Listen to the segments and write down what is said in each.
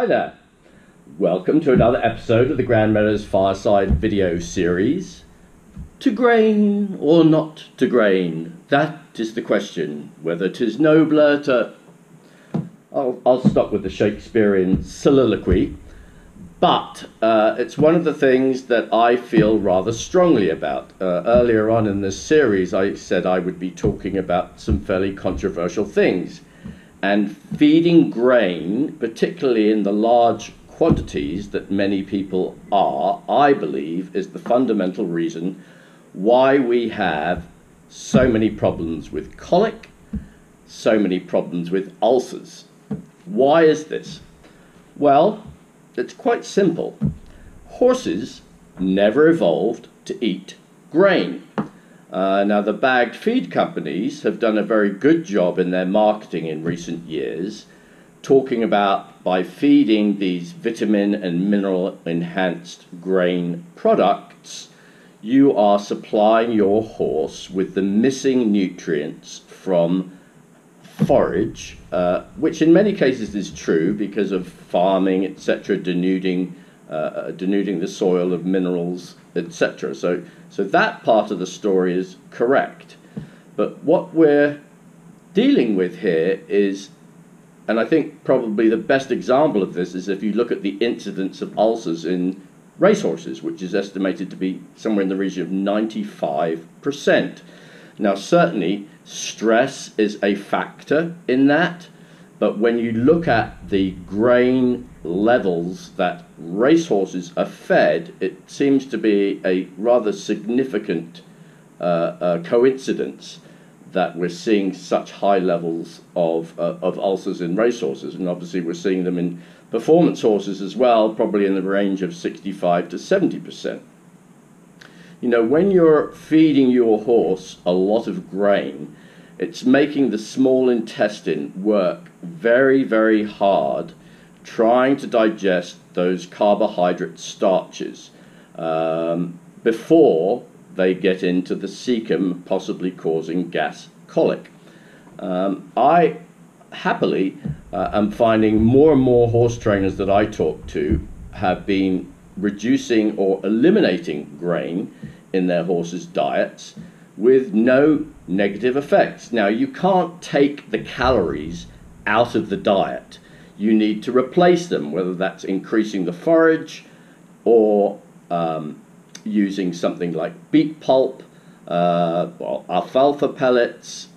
there. Welcome to another episode of the Meadows Fireside Video Series. To grain or not to grain? That is the question. Whether 'tis nobler to... I'll stop with the Shakespearean soliloquy. But it's one of the things that I feel rather strongly about. Earlier on in this series, I said I would be talking about some fairly controversial things. And feeding grain, particularly in the large quantities that many people are, I believe, is the fundamental reason why we have so many problems with colic, so many problems with ulcers. Why is this? Well, it's quite simple. Horses never evolved to eat grain. Now, the bagged feed companies have done a very good job in their marketing in recent years, talking about by feeding these vitamin and mineral enhanced grain products, you are supplying your horse with the missing nutrients from forage, which in many cases is true because of farming, etc., denuding the soil of minerals, etc. So that part of the story is correct. But what we're dealing with here is, and I think probably the best example of this is if you look at the incidence of ulcers in racehorses, which is estimated to be somewhere in the region of 95%. Now, certainly stress is a factor in that, but when you look at the grain levels that racehorses are fed, it seems to be a rather significant coincidence that we're seeing such high levels of ulcers in racehorses, and obviously we're seeing them in performance horses as well, probably in the range of 65 to 70%. You know, when you're feeding your horse a lot of grain, it's making the small intestine work very, very hard trying to digest those carbohydrate starches before they get into the cecum, possibly causing gas colic. I happily am finding more and more horse trainers that I talk to have been reducing or eliminating grain in their horses' diets with no negative effects. Now, you can't take the calories out of the diet. You need to replace them, whether that's increasing the forage or using something like beet pulp, or alfalfa pellets,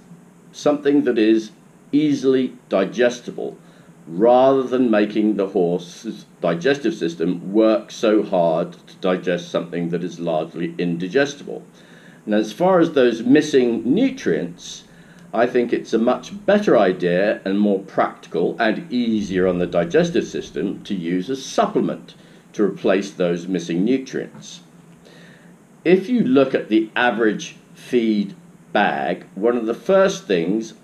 something that is easily digestible, rather than making the horse's digestive system work so hard to digest something that is largely indigestible. And as far as those missing nutrients, I think it's a much better idea and more practical and easier on the digestive system to use a supplement to replace those missing nutrients. If you look at the average feed bag, one of the first things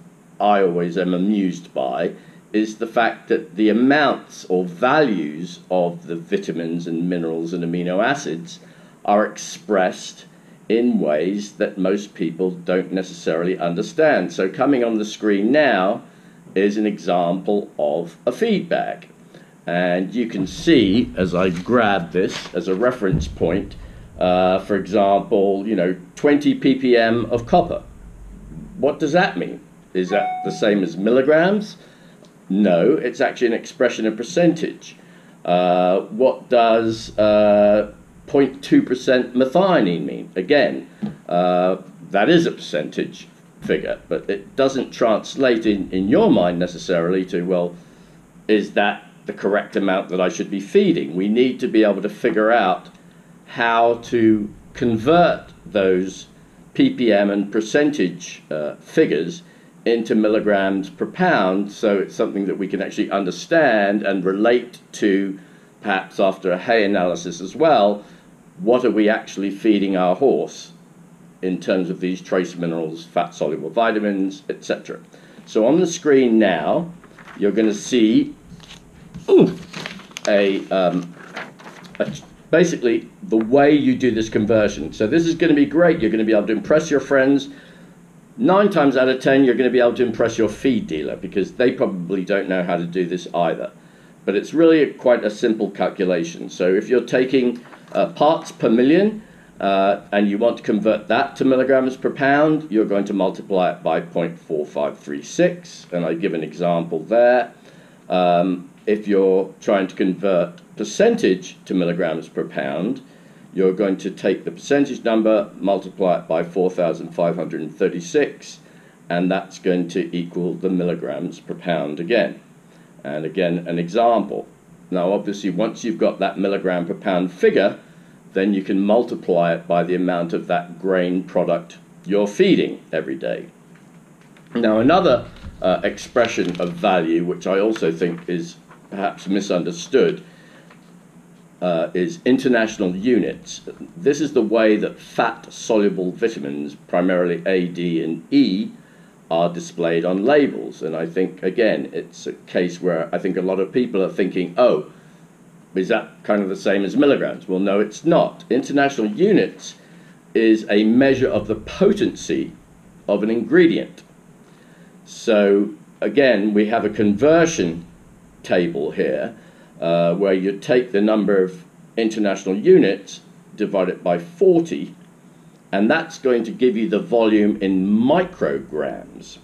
I always am amused by is the fact that the amounts or values of the vitamins and minerals and amino acids are expressed in ways that most people don't necessarily understand. So coming on the screen now is an example of a feed bag. And you can see, as I grab this as a reference point, for example, 20 ppm of copper. What does that mean? Is that the same as milligrams? No, it's actually an expression of percentage. What does 0.2% methionine mean? Again, that is a percentage figure, but it doesn't translate in your mind necessarily to, well, is that the correct amount that I should be feeding? We need to be able to figure out how to convert those ppm and percentage figures into milligrams per pound, so it's something that we can actually understand and relate to, perhaps after a hay analysis as well. What are we actually feeding our horse in terms of these trace minerals, fat-soluble vitamins, etc. So on the screen now, you're going to see basically the way you do this conversion. So this is going to be great. You're going to be able to impress your friends. 9 times out of 10, you're going to be able to impress your feed dealer because they probably don't know how to do this either. but it's really quite a simple calculation. So if you're taking parts per million and you want to convert that to milligrams per pound, you're going to multiply it by 0.4536, and I give an example there. If you're trying to convert percentage to milligrams per pound, you're going to take the percentage number, multiply it by 4,536, and that's going to equal the milligrams per pound again. And again, an example. Now, obviously, once you've got that milligram per pound figure, then you can multiply it by the amount of that grain product you're feeding every day. Now, another expression of value, which I also think is perhaps misunderstood, is international units. This is the way that fat-soluble vitamins, primarily A, D, and E, are displayed on labels. And I think, again, it's a case where I think a lot of people are thinking, oh, is that kind of the same as milligrams? Well, no, it's not. International units is a measure of the potency of an ingredient. So, again, we have a conversion table here where you take the number of international units, divide it by 40, and that's going to give you the volume in micrograms.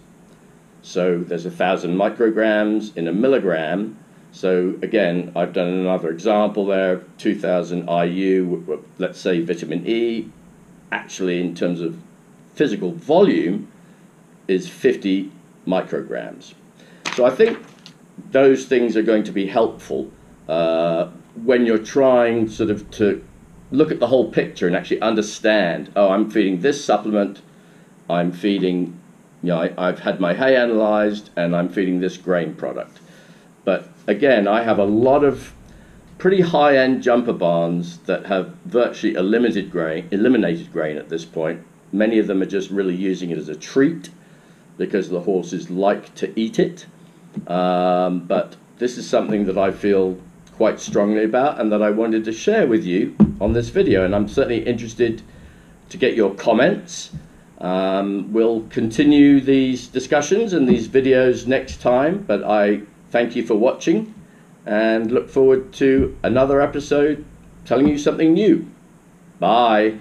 So there's 1,000 micrograms in a milligram. So again, I've done another example there, 2,000 IU, let's say vitamin E, actually in terms of physical volume is 50 micrograms. So I think those things are going to be helpful when you're trying sort of to look at the whole picture and actually understand, oh, I'm feeding this supplement, I'm feeding, you know, I've had my hay analyzed, and I'm feeding this grain product. But again, I have a lot of pretty high-end jumper barns that have virtually eliminated grain at this point. Many of them are just really using it as a treat because the horses like to eat it. But this is something that I feel quite strongly about and that I wanted to share with you on this video, and I'm certainly interested to get your comments. We'll continue these discussions and these videos next time, but I thank you for watching and look forward to another episode telling you something new. Bye.